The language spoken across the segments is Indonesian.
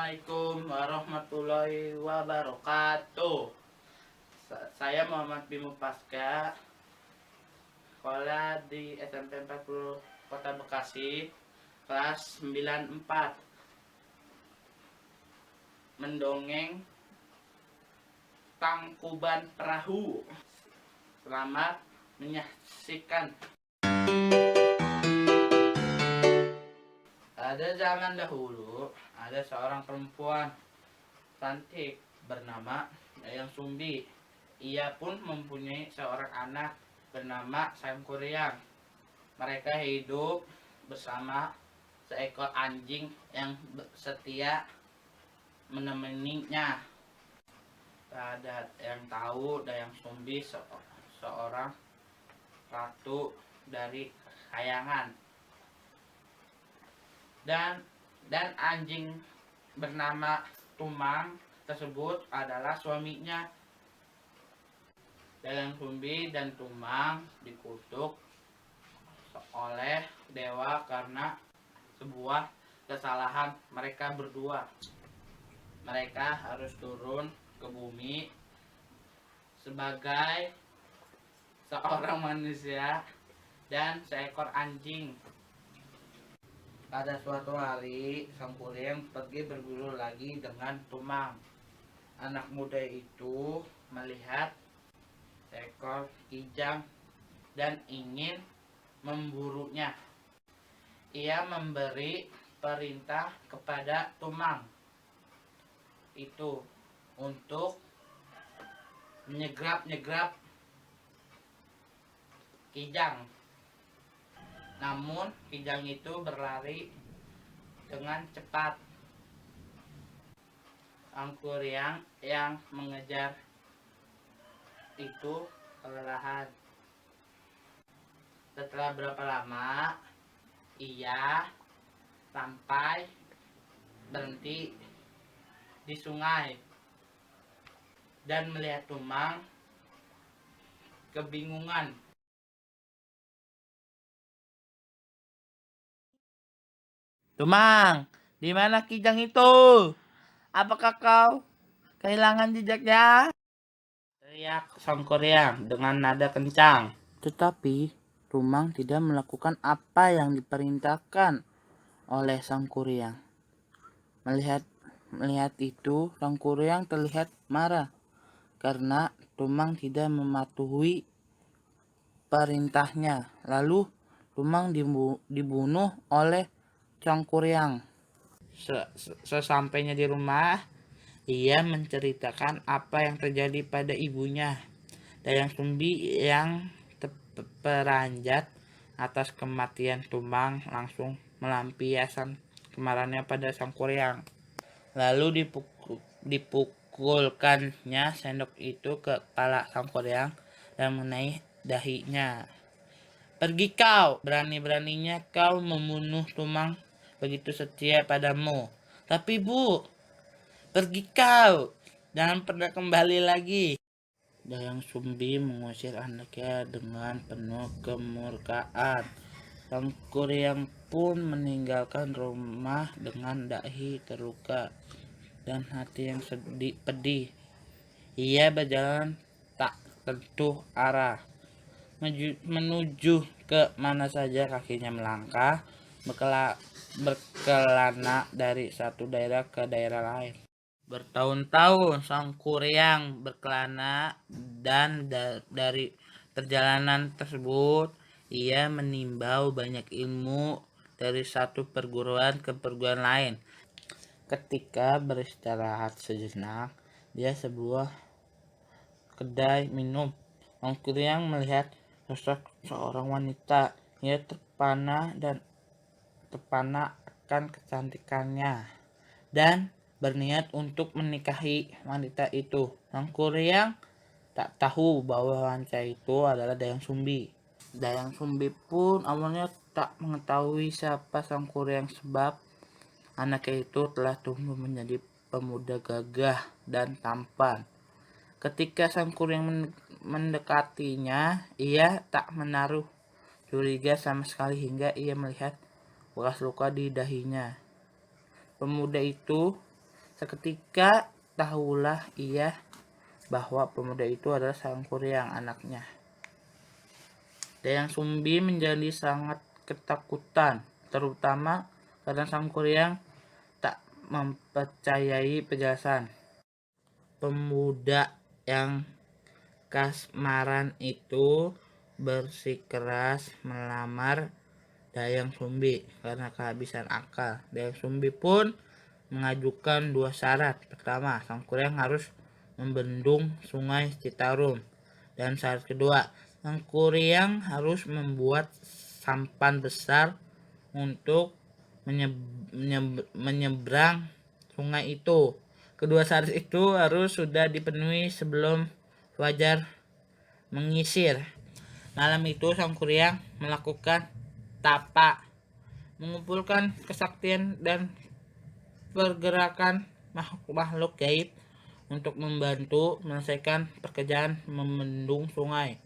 Assalamualaikum warahmatullahi wabarakatuh. Saya Muhammad Bimo Pasca, sekolah di SMP 40 Kota Bekasi, kelas 94. Mendongeng Tangkuban Perahu. Selamat menyaksikan. Pada zaman dahulu, ada seorang perempuan cantik bernama Dayang Sumbi. Ia pun mempunyai seorang anak bernama Sangkuriang. Mereka hidup bersama seekor anjing yang setia menemaninya. Tak ada yang tahu Dayang Sumbi seorang ratu dari Kayangan. Dan anjing bernama Tumang tersebut adalah suaminya. Dayang Sumbi dan Tumang dikutuk oleh dewa karena sebuah kesalahan mereka berdua. Mereka harus turun ke bumi sebagai seorang manusia dan seekor anjing. Pada suatu hari, Sangkuriang pergi berburu lagi dengan Tumang. Anak muda itu melihat seekor kijang dan ingin memburunya. Ia memberi perintah kepada Tumang itu untuk menyegrap kijang. Namun kijang itu berlari dengan cepat. Sangkuriang yang mengejar itu kelelahan. Setelah berapa lama ia sampai berhenti di sungai dan melihat Tumang kebingungan. Tumang, di mana kijang itu? Apakah kau kehilangan jejaknya? Teriak Sangkuriang dengan nada kencang. Tetapi Tumang tidak melakukan apa yang diperintahkan oleh Sangkuriang. Melihat itu, Sangkuriang terlihat marah karena Tumang tidak mematuhi perintahnya. Lalu Tumang dibunuh oleh Sangkuriang. Sesampainya di rumah, ia menceritakan apa yang terjadi pada ibunya. Dayang Sumbi yang terperanjat atas kematian Tumang langsung melampiaskan kemarahannya pada Sangkuriang. Lalu dipukulkannya sendok itu ke kepala Sangkuriang dan mengenai dahinya. Pergi kau, berani-beraninya kau membunuh Tumang begitu setia padamu. Tapi Bu, pergi kau, jangan pernah kembali lagi. Dayang Sumbi mengusir anaknya dengan penuh kemurkaan. Sangkuriang pun meninggalkan rumah dengan dahi terluka dan hati yang pedih. Ia berjalan tak tentu arah, menuju ke mana saja kakinya melangkah, berkelana dari satu daerah ke daerah lain. Bertahun-tahun Sangkuriang berkelana dan dari perjalanan tersebut ia menimbau banyak ilmu dari satu perguruan ke perguruan lain. Ketika beristirahat sejenak di sebuah kedai minum, Sangkuriang melihat sosok seorang wanita. Ia terpana akan kecantikannya dan berniat untuk menikahi wanita itu. Sangkuriang tak tahu bahwa wanita itu adalah Dayang Sumbi. Dayang Sumbi pun awalnya tak mengetahui siapa Sangkuriang sebab anaknya itu telah tumbuh menjadi pemuda gagah dan tampan. Ketika Sangkuriang mendekatinya, ia tak menaruh curiga sama sekali hingga ia melihat bekas luka di dahinya. Pemuda itu Seketika tahulah ia bahwa pemuda itu adalah Sangkuriang, anaknya. Dayang Sumbi menjadi sangat ketakutan, terutama karena Sangkuriang tak mempercayai penjelasan pemuda yang kasmaran itu bersikeras melamar Dayang Sumbi karena kehabisan akal. Dayang Sumbi pun mengajukan 2 syarat. Pertama, Sangkuriang harus membendung sungai Citarum. Dan syarat kedua, Sangkuriang harus membuat sampan besar untuk menyeberang sungai itu. Kedua syarat itu harus sudah dipenuhi sebelum fajar mengisir. Malam itu Sangkuriang melakukan tapa, mengumpulkan kesaktian dan pergerakan makhluk gaib untuk membantu menyelesaikan pekerjaan membendung sungai.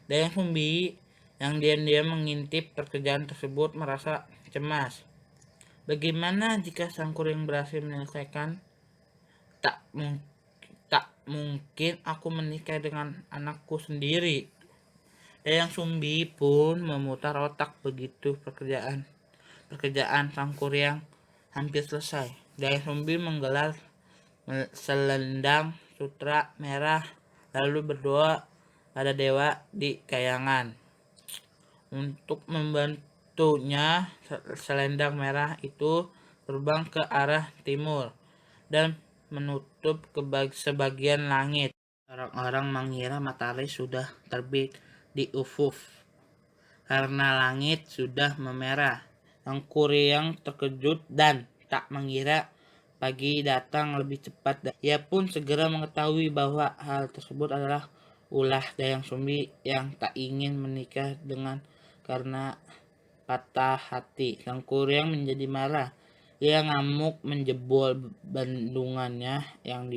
Dayang Sumbi yang diam-diam mengintip pekerjaan tersebut merasa cemas. Bagaimana jika Sangkuriang berhasil menyelesaikan? Tak mungkin aku menikah dengan anakku sendiri. Dayang Sumbi pun memutar otak begitu pekerjaan Sangkuriang hampir selesai. Dayang Sumbi menggelar selendang sutra merah lalu berdoa pada dewa di kayangan untuk membantunya. Selendang merah itu terbang ke arah timur dan menutup sebagian langit. Orang-orang mengira matahari sudah terbit di ufuk karena langit sudah memerah. Sangkuriang terkejut dan tak mengira pagi datang lebih cepat. Ia pun segera mengetahui bahwa hal tersebut adalah ulah Dayang Sumbi yang tak ingin menikah dengan karena patah hati. Sangkuriang menjadi marah. Ia ngamuk menjebol bendungannya yang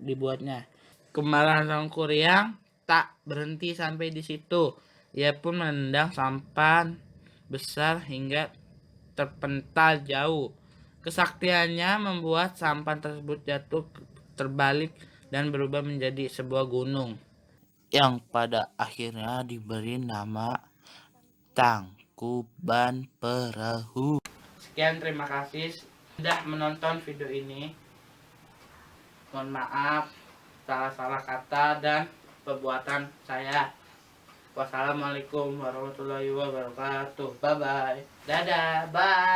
dibuatnya. Kemarahan Sangkuriang tak berhenti sampai di situ. Ia pun menendang sampan besar hingga terpental jauh. Kesaktiannya membuat sampan tersebut jatuh terbalik dan berubah menjadi sebuah gunung yang pada akhirnya diberi nama Tangkuban Perahu. Sekian, terima kasih sudah menonton video ini. Mohon maaf salah-salah kata dan perbuatan saya. Wassalamualaikum warahmatullahi wabarakatuh. Bye bye. Dadah. Bye.